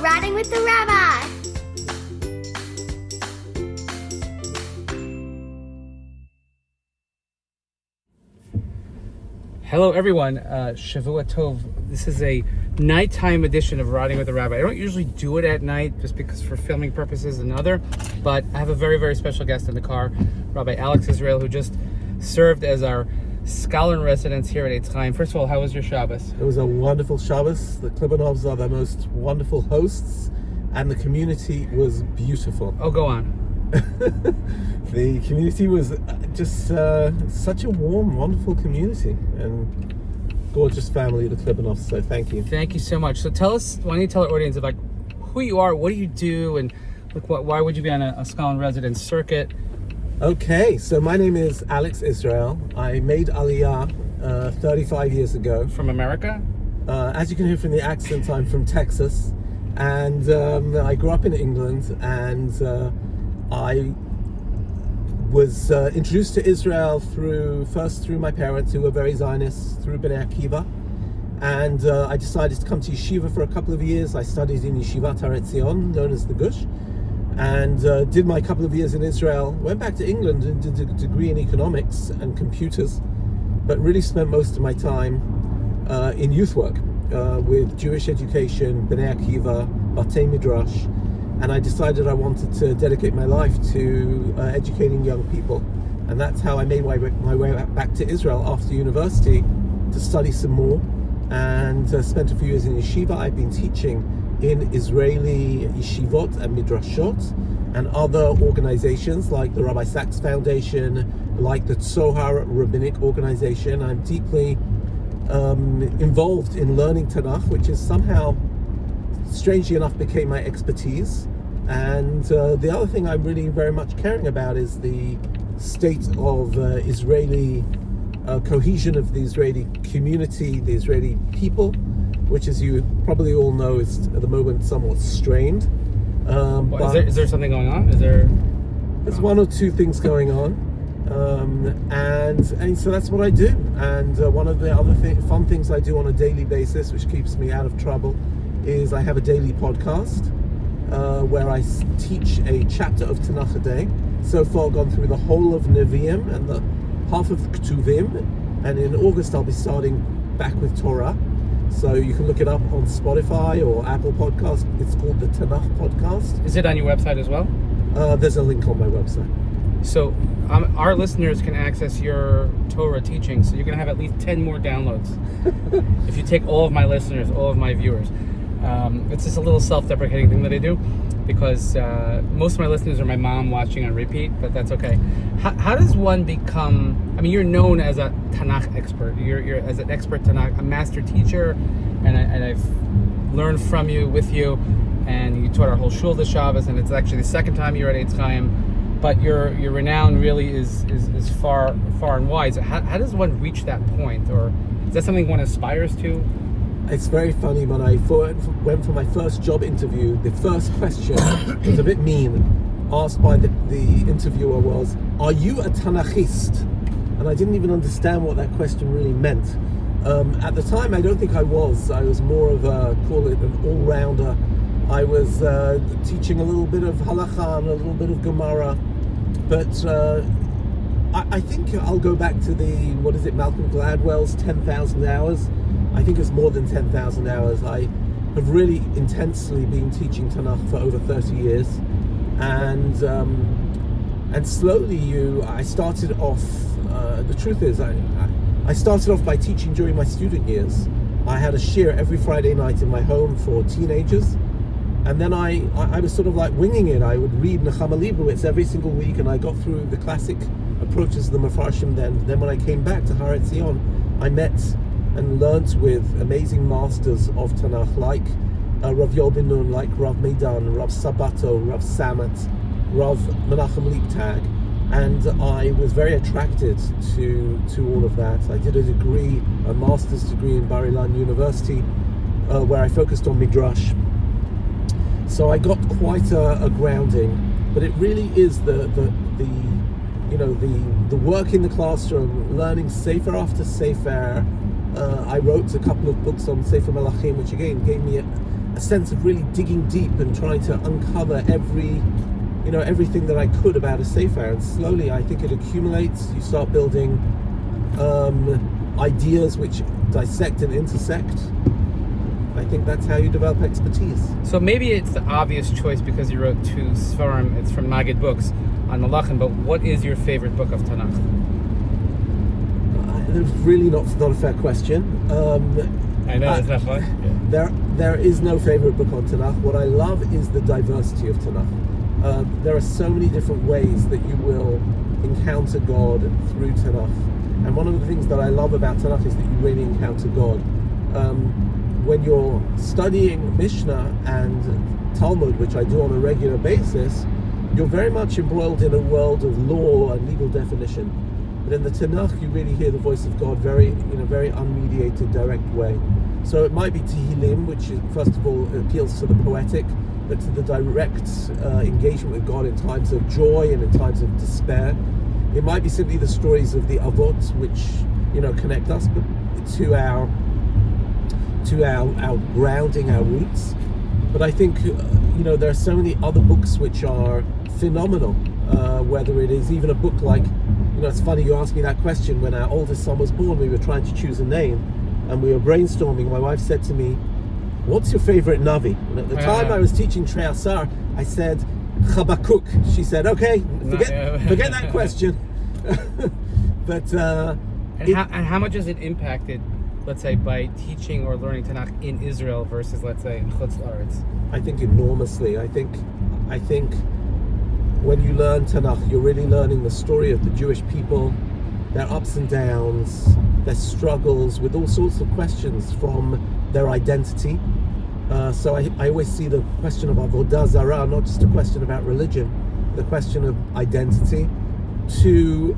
Riding with the Rabbi. Hello everyone, Shavua Tov. This is a nighttime edition of Riding with the Rabbi. I don't usually do it at night just because for filming purposes and other, but I have a very, very special guest in the car, Rabbi Alex Israel, who just served as our scholar in residence here at Eitz Chaim. First of all, how was your Shabbos? It was a wonderful Shabbos. The Klibbanovs are the most wonderful hosts, and the community was beautiful. Oh, go on. The community was just such a warm, wonderful community, and gorgeous family, the Klibbanovs, so thank you. Thank you so much. So tell us, why don't you tell our audience about who you are, what do you do, and why would you be on a scholar in residence circuit? Okay, so my name is Alex Israel. I made Aliyah 35 years ago. From America? As you can hear from the accent, I'm from Texas, and I grew up in England, and I was introduced to Israel first through my parents, who were very Zionist, through Bnei Akiva, and I decided to come to yeshiva for a couple of years. I studied in Yeshivat Har Etzion, known as the Gush, and did my couple of years in Israel, went back to England and did a degree in economics and computers, but really spent most of my time in youth work with Jewish education, Bnei Akiva, Batei Midrash, and I decided I wanted to dedicate my life to educating young people, and that's how I made my way back to Israel after university to study some more, and spent a few years in yeshiva. I've been teaching in Israeli yeshivot and midrashot and other organizations like the Rabbi Sachs Foundation, like the Tzohar Rabbinic Organization. I'm deeply involved in learning Tanakh, which is somehow, strangely enough, became my expertise. And the other thing I'm really very much caring about is the state of Israeli cohesion of the Israeli community, the Israeli people, which, as you probably all know, is at the moment somewhat strained. Is there something going on? There's one or two things going on, and so that's what I do. And one of the other fun things I do on a daily basis, which keeps me out of trouble, is I have a daily podcast where I teach a chapter of Tanakh a day. So far, gone through the whole of Nevi'im and the half of Ketuvim, and in August I'll be starting back with Torah. So you can look it up on Spotify or Apple Podcast. It's called the Tanakh Podcast. Is it on your website as well? There's a link on my website. So our listeners can access your Torah teaching, so you're going to have at least 10 more downloads if you take all of my listeners, all of my viewers. It's just a little self-deprecating thing that I do, because most of my listeners are my mom watching on repeat, but that's okay. How does one become, I mean, you're known as a Tanakh expert. You're as an expert Tanakh, a master teacher, and I've learned from you, with you, and you taught our whole shul this Shabbos, and it's actually the second time you're at Eitz Chaim, but your renown really is far and wide. So how does one reach that point, or is that something one aspires to? It's very funny. When I went for my first job interview, the first question was a bit mean, asked by the interviewer was, "Are you a Tanakhist?" And I didn't even understand what that question really meant. At the time, I don't think I was. I was more of call it an all-rounder. I was teaching a little bit of halakha and a little bit of Gemara, but I think I'll go back to Malcolm Gladwell's 10,000 hours. I think it's more than 10,000 hours. I have really intensely been teaching Tanakh for over 30 years, and slowly I started off. The truth is, I started off by teaching during my student years. I had a shiur every Friday night in my home for teenagers, and then I was sort of like winging it. I would read Nechama Leibowitz every single week, and I got through the classic approaches of the Mefarshim. Then when I came back to Har Etzion, I met and learnt with amazing masters of Tanakh like Rav Yol Ben Nun, like Rav Meidan, Rav Sabato, Rav Samet, Rav Menachem Leibtag, and I was very attracted to all of that. I did a master's degree in Bar Ilan University, where I focused on Midrash. So I got quite a grounding, but it really is the work in the classroom, learning Sefer after Sefer. I wrote a couple of books on Sefer Melachim, which again gave me a sense of really digging deep and trying to uncover everything that I could about a sefer. And slowly, I think it accumulates. You start building ideas which dissect and intersect. I think that's how you develop expertise. So maybe it's the obvious choice because you wrote 2 Sfarim, it's from Maggid Books on the Lachem, but what is your favorite book of Tanakh? It's really not a fair question. I know, it's not fun. Yeah. There is no favorite book on Tanakh. What I love is the diversity of Tanakh. There are so many different ways that you will encounter God through Tanakh. And one of the things that I love about Tanakh is that you really encounter God. When you're studying Mishnah and Talmud, which I do on a regular basis, you're very much embroiled in a world of law and legal definition. But in the Tanakh, you really hear the voice of God in a very unmediated, direct way. So it might be Tehillim, which is, first of all, appeals to the poetic, but to the direct engagement with God in times of joy and in times of despair. It might be simply the stories of the Avot, which connect us to our grounding, our roots. But I think there are so many other books which are phenomenal. Whether it is even a book like, it's funny you asked me that question. When our oldest son was born, we were trying to choose a name, and we were brainstorming. My wife said to me, "What's your favorite Navi?" And at the time I was teaching Trei Asar, I said Chabakuk. She said, "Okay, forget that question." But and how much is it impacted, let's say, by teaching or learning Tanakh in Israel versus, let's say, in Chutz La'aretz? I think enormously. I think when you learn Tanakh, you're really learning the story of the Jewish people, their ups and downs, their struggles with all sorts of questions from their identity. So I always see the question of Avodah Zarah, not just a question about religion, the question of identity, to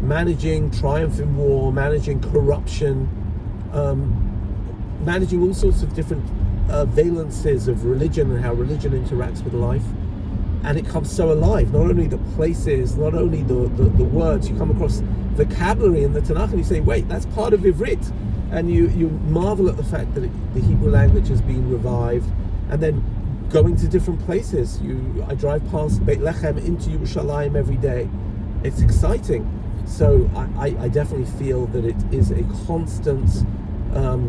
managing triumph in war, managing corruption, managing all sorts of different valences of religion and how religion interacts with life. And it comes so alive, not only the places, not only the words. You come across vocabulary in the Tanakh and you say, wait, that's part of Ivrit. And you marvel at the fact that the Hebrew language has been revived. And then going to different places. I drive past Beit Lechem into Yerushalayim every day. It's exciting. So I definitely feel that it is a constant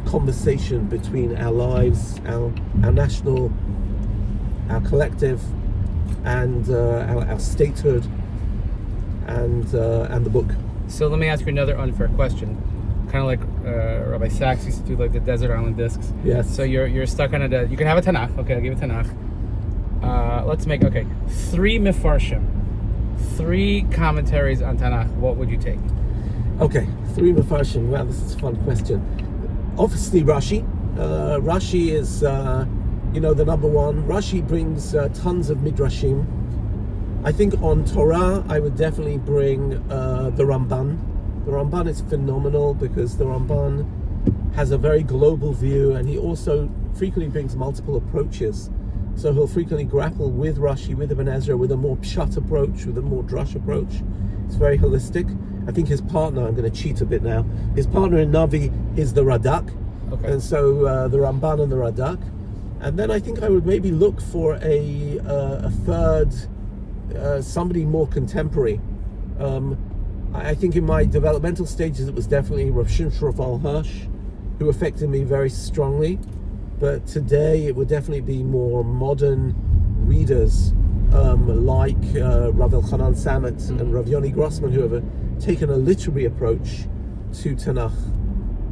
conversation between our lives, our national, our collective, and our statehood, and the book. So let me ask you another unfair question. Kind of like Rabbi Sachs used to do, like the desert island discs. Yes. So you're stuck on you can have a Tanakh. Okay, I'll give you a Tanakh. Let's make 3 Mefarshim, 3 commentaries on Tanakh. What would you take? Okay, 3 Mefarshim. Wow, this is a fun question. Obviously, Rashi. Rashi is the number one. Rashi brings tons of midrashim. I think on Torah, I would definitely bring the Ramban. The Ramban is phenomenal because the Ramban has a very global view, and he also frequently brings multiple approaches. So he'll frequently grapple with Rashi, with Ibn Ezra, with a more pshat approach, with a more drush approach. It's very holistic. I think his partner, I'm going to cheat a bit now, his partner in Navi is the Radak. Okay. And so the Ramban and the Radak. And then I think I would maybe look for a third, somebody more contemporary. I think in my developmental stages, it was definitely Rav Shimshon al-Hirsch, who affected me very strongly. But today, it would definitely be more modern readers like Rav Elchanan Samet and Rav Yoni Grossman, who have taken a literary approach to Tanakh.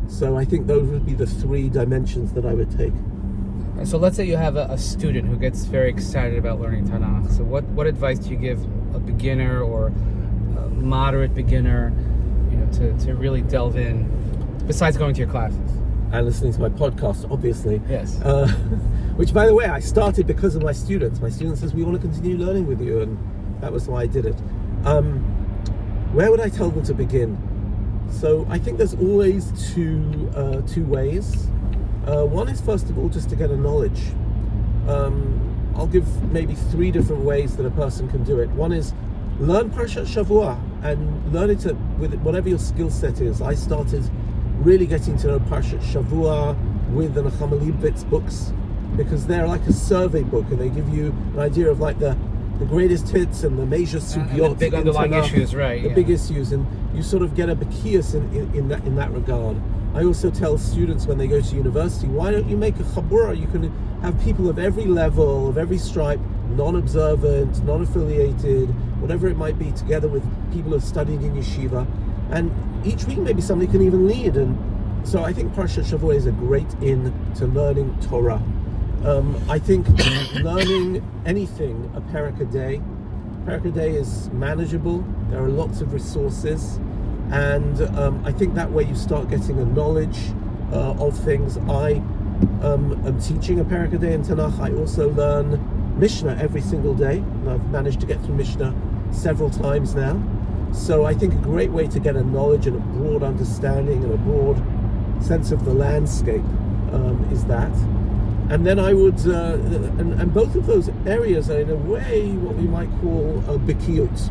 So I think those would be the 3 dimensions that I would take. So let's say you have a student who gets very excited about learning Tanakh. So what advice do you give a beginner or a moderate beginner, to really delve in, besides going to your classes? And listening to my podcast, obviously. Yes. Which, by the way, I started because of my students. My students says, we want to continue learning with you, and that was why I did it. Where would I tell them to begin? So I think there's always two ways. One is, first of all, just to get a knowledge. I'll give maybe 3 different ways that a person can do it. One is learn Parshat Shavua and learn it with whatever your skill set is. I started really getting to know Parshat Shavua with the Nechama Leibovitz books. because they're like a survey book, and they give you an idea of like the greatest hits and the major sugyot, the big underlying Tanakh, issues, right? the big issues, and you sort of get a bekias in that regard. I also tell students when they go to university, why don't you make a chabura? You can have people of every level, of every stripe, non-observant, non-affiliated, whatever it might be, together with people who have studied in yeshiva, and each week maybe somebody can even lead. And so I think Parshat Shavua is a great in to learning Torah. I think learning anything, a parak a day is manageable. There are lots of resources, and I think that way you start getting a knowledge of things. I am teaching a parak a day in Tanakh. I also learn Mishnah every single day, and I've managed to get through Mishnah several times now. So I think a great way to get a knowledge and a broad understanding and a broad sense of the landscape is that. And then I would, and both of those areas are in a way what we might call a bikiyut.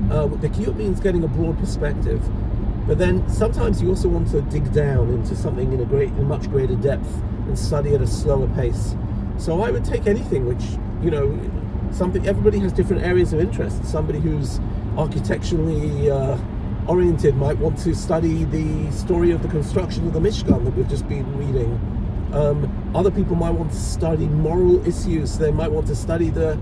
Bikiyut means getting a broad perspective, but then sometimes you also want to dig down into something in much greater depth and study at a slower pace. So I would take anything which, everybody has different areas of interest. Somebody who's architecturally oriented might want to study the story of the construction of the Mishkan that we've just been reading. Other people might want to study moral issues. They might want to study the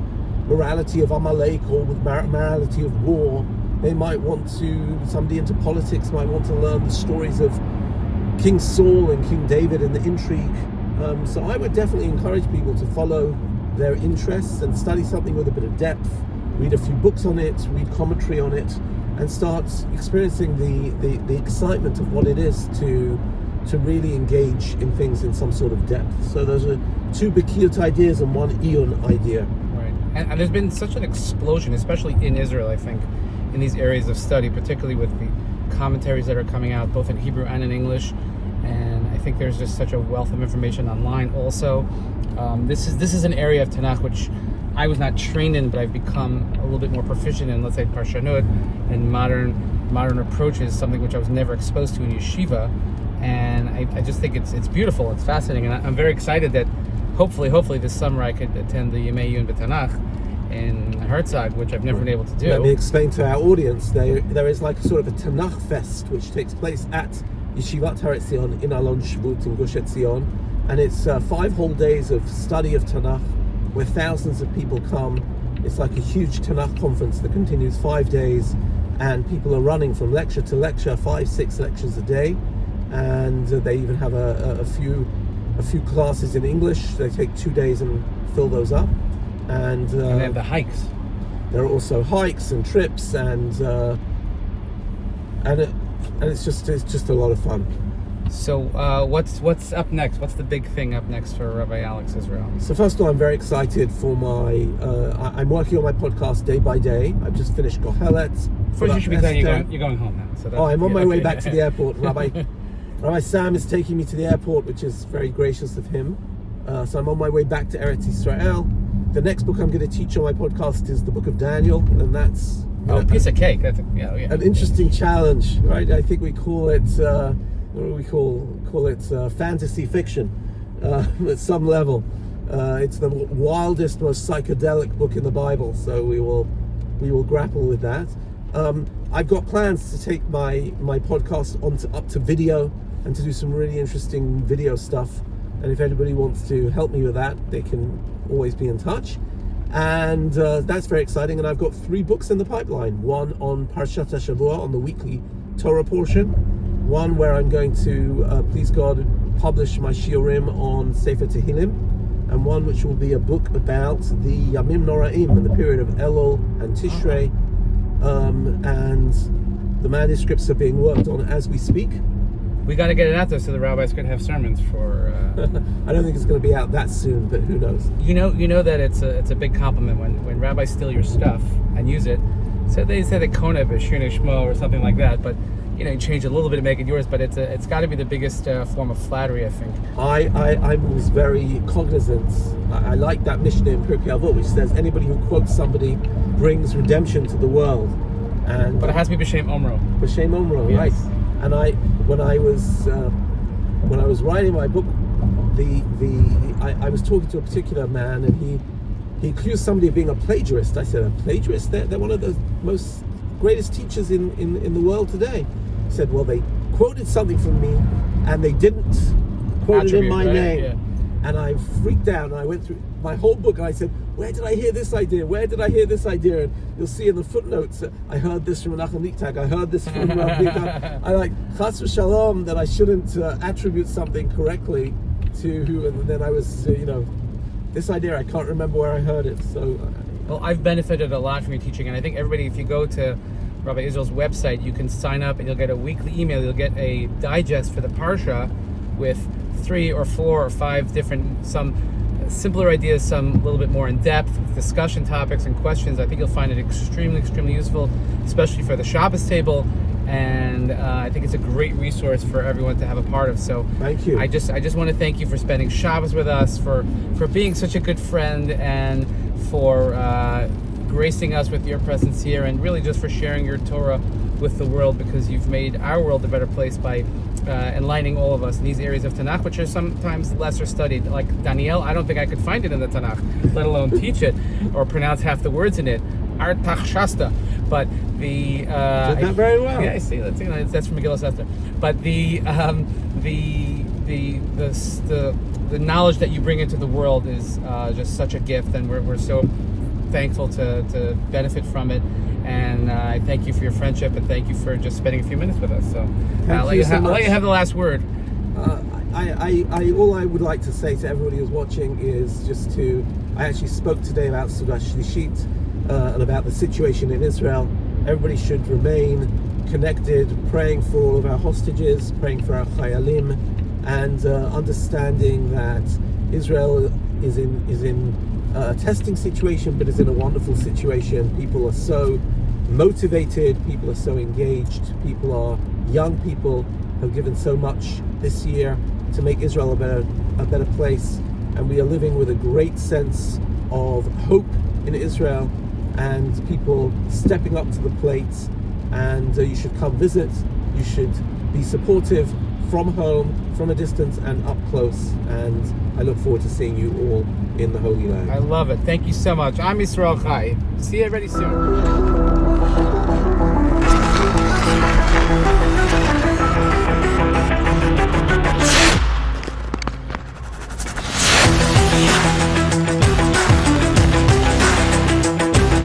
morality of Amalek or with morality of war. They might want to, somebody into politics might want to learn the stories of King Saul and King David and the intrigue. So I would definitely encourage people to follow their interests and study something with a bit of depth, read a few books on it, read commentary on it, and start experiencing the excitement of what it is to really engage in things in some sort of depth. So those are two Bekiyut ideas and one Iyun idea. Right. And there's been such an explosion, especially in Israel, I think, in these areas of study, particularly with the commentaries that are coming out both in Hebrew and in English. And I think there's just such a wealth of information online also. This is an area of Tanakh which I was not trained in, but I've become a little bit more proficient in, let's say, Parshanut and modern approaches, something which I was never exposed to in yeshiva. And I just think it's beautiful, it's fascinating, and I'm very excited that hopefully this summer I could attend the Yemei Yun B'Tanakh in Herzog, which I've never been able to do. Let me explain to our audience, there is like sort of a Tanakh Fest which takes place at Yeshivat Har Etzion in Alon Shvut in Gush Etzion, and it's 5 whole days of study of Tanakh where thousands of people come. It's like a huge Tanakh conference that continues 5 days, and people are running from lecture to lecture, 5-6 lectures a day. And they even have a few classes in English. They take 2 days and fill those up, and they have the hikes. There are also hikes and trips, and it's just a lot of fun. So what's up next? What's the big thing up next for Rabbi Alex Israel? So first of all, I'm very excited for my. I'm working on my Sam day by day. I've just finished Kohelet. First, you should be saying you're going home now. So I'm on my way back to the airport. Rabbi Sam is taking me to the airport, which is very gracious of him. So I'm on my way back to Eretz Yisrael. The next book I'm going to teach on my podcast is the book of Daniel, and that's piece of cake. That's an interesting challenge, right? I think we call it what do we call it fantasy fiction at some level. It's the wildest, most psychedelic book in the Bible, so we will grapple with that. I've got plans to take my podcast up to video and to do some really interesting video stuff. And if anybody wants to help me with that, they can always be in touch. And that's very exciting. And I've got 3 books in the pipeline. One on Parshat HaShavua, on the weekly Torah portion. One where I'm going to, please God, publish my shiurim on Sefer Tehillim. And one which will be a book about the Yamim Noraim in the period of Elul and Tishrei. And the manuscripts are being worked on as we speak. We got to get it out there so the rabbis could have sermons for. I don't think it's going to be out that soon, but who knows? You know that it's a big compliment when rabbis steal your stuff and use it. So they say the konev is shirnei shmo or something like that, but you change it a little bit to make it yours. But it's got to be the biggest form of flattery, I think. I was very cognizant. I like that Mishnah in Pirkei Avot, which says anybody who quotes somebody brings redemption to the world. But it has to be b'shem omro. B'shem omro, yes. Right? And when I was writing my book, I was talking to a particular man, and he accused somebody of being a plagiarist. I said, a plagiarist? They're one of the most greatest teachers in the world today. He said, well, they quoted something from me, and they didn't quote it in my name. Yeah. And I freaked out, and I went through my whole book, and I said, where did I hear this idea? Where did I hear this idea? And you'll see in the footnotes, I heard this from Menachem Lichtag, I heard this from Rabbi. I like, chas v'shalom, that I shouldn't attribute something correctly to who, and then I was, this idea, I can't remember where I heard it. So, well, I've benefited a lot from your teaching, and I think everybody, if you go to Rabbi Israel's website, you can sign up and you'll get a weekly email. You'll get a digest for the Parsha with 3 or 4 or 5 different, some simpler ideas, some a little bit more in depth discussion topics and questions. I think you'll find it extremely, extremely useful, especially for the Shabbos table. And I think it's a great resource for everyone to have a part of. So thank you. I just want to thank you for spending Shabbos with us, for being such a good friend, and for gracing us with your presence here, and really just for sharing your Torah with the world, because you've made our world a better place by enlightening all of us in these areas of Tanakh, which are sometimes lesser studied. Like Daniel, I don't think I could find it in the Tanakh, let alone teach it or pronounce half the words in it. Artach Shasta, but the did that very well. Yeah, I see. That's from Megillah Esther. But the knowledge that you bring into the world is just such a gift, and we're so thankful to benefit from it. And I thank you for your friendship, and thank you for just spending a few minutes with us. So I'll let you have the last word. All I would like to say to everybody who's watching is just I actually spoke today about Sudah Shlishit and about the situation in Israel. Everybody should remain connected, praying for all of our hostages, praying for our chayalim, and understanding that Israel is in a testing situation, but is in a wonderful situation. People are so motivated, people are so engaged, young people have given so much this year to make Israel a better place, and we are living with a great sense of hope in Israel, and people stepping up to the plate. And you should come visit, you should be supportive from home, from a distance, and up close. And I look forward to seeing you all in the Holy Land. I love it. Thank you so much. I'm Yisrael Chai. See you very soon.